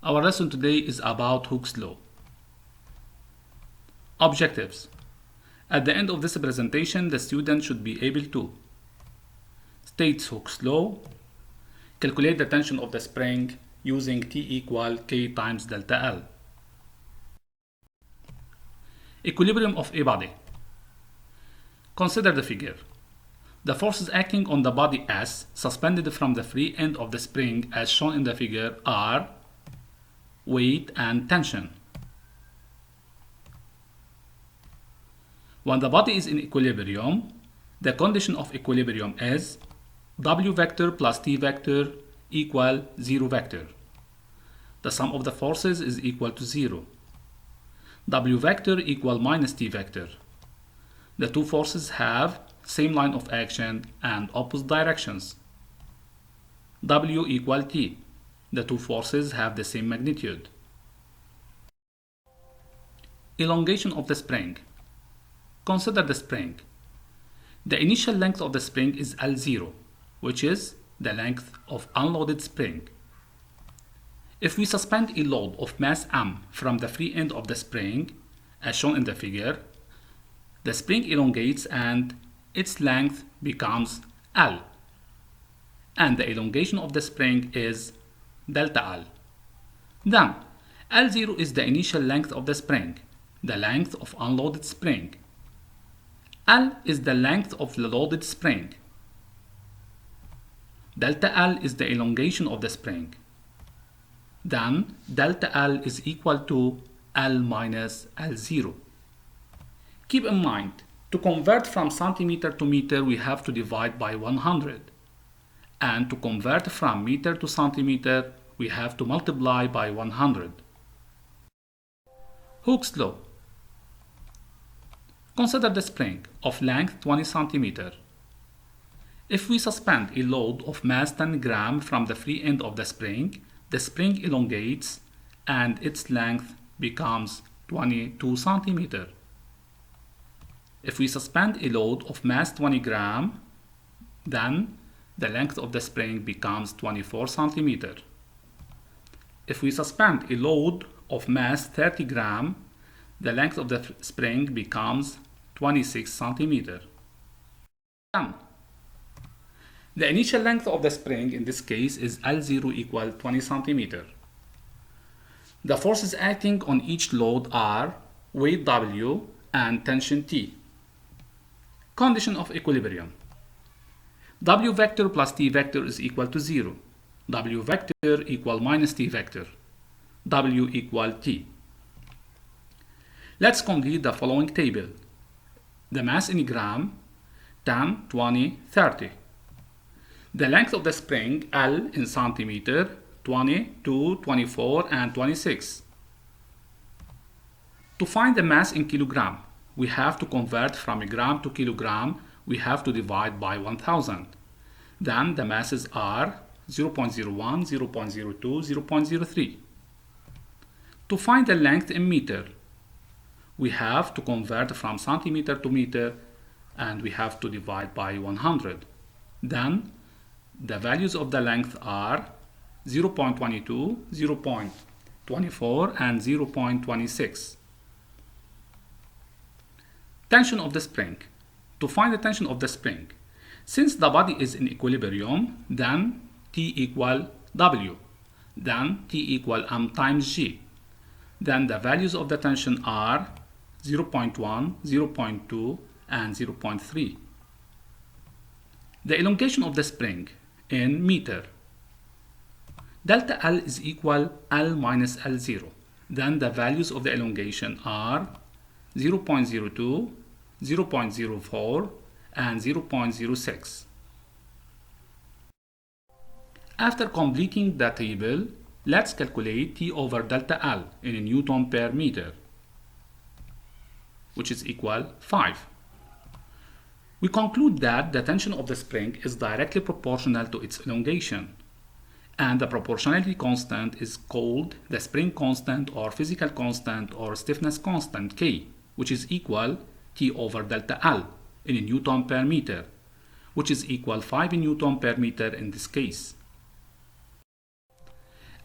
Our lesson today is about Hooke's law. Objectives. At the end of this presentation, the student should be able to state Hooke's law, calculate the tension of the spring using T equal K times delta L. Equilibrium of a body. Consider the figure. The forces acting on the body S suspended from the free end of the spring as shown in the figure are weight and tension. When the body is in equilibrium, the condition of equilibrium is W vector plus T vector equal 0 vector. The sum of the forces is equal to 0. W vector equal minus T vector. The two forces have same line of action and opposite directions. W equal T. The two forces have the same magnitude. Elongation of the spring. Consider the spring. The initial length of the spring is L0, which is the length of unloaded spring. If we suspend a load of mass M from the free end of the spring, as shown in the figure, the spring elongates and its length becomes L, and the elongation of the spring is delta L. Then, L0 is the initial length of the spring, the length of unloaded spring. L is the length of the loaded spring. Delta L is the elongation of the spring. Then, delta L is equal to L minus L0. Keep in mind, to convert from centimeter to meter, we have to divide by 100. And to convert from meter to centimeter, we have to multiply by 100. Hooke's law. Consider the spring of length 20 centimeter. If we suspend a load of mass 10 gram from the free end of the spring elongates and its length becomes 22 centimeter. If we suspend a load of mass 20 gram, then the length of the spring becomes 24 centimeter. If we suspend a load of mass 30 gram, the length of the spring becomes 26 centimeter. Then, the initial length of the spring in this case is L0 equal 20 centimeter. The forces acting on each load are weight W and tension T. Condition of equilibrium. W vector plus T vector is equal to 0. W vector equal minus T vector. W equal T. Let's complete the following table. The mass in gram, 10, 20, 30. The length of the spring, L in centimeter, 20, 2, 24, and 26. To find the mass in kilogram, we have to convert from a gram to kilogram. We have to divide by 1000. Then the masses are 0.01, 0.02, 0.03. To find the length in meter, we have to convert from centimeter to meter and we have to divide by 100. Then the values of the length are 0.22, 0.24, and 0.26. Tension of the spring. To find the tension of the spring, since the body is in equilibrium, then T equal W, then T equal M times G. Then the values of the tension are 0.1, 0.2, and 0.3. The elongation of the spring in meter. Delta L is equal L minus L0. Then the values of the elongation are 0.02, 0.04, and 0.06. After completing the table, let's calculate T over delta L in Newton per meter, which is equal 5. We conclude that the tension of the spring is directly proportional to its elongation, and the proportionality constant is called the spring constant or physical constant or stiffness constant K, which is equal T over delta L in Newton per meter, which is equal 5 Newton per meter in this case.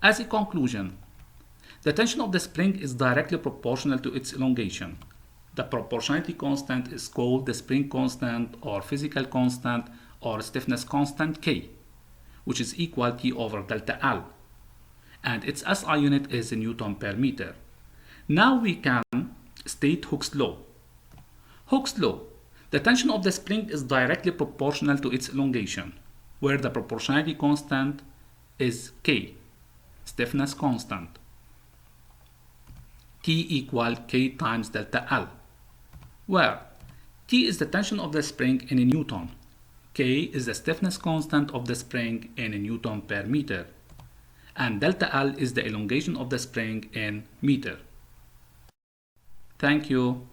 As a conclusion, The tension of the spring is directly proportional to its elongation. The proportionality constant is called the spring constant or physical constant or stiffness constant K, which is equal T over delta L. And its SI unit is Newton per meter. Now we can state Hooke's law. Hooke's law. The tension of the spring is directly proportional to its elongation, where the proportionality constant is K, stiffness constant. T equal K times delta L, where T is the tension of the spring in Newton, K is the stiffness constant of the spring in Newton per meter, and delta L is the elongation of the spring in meter. Thank you.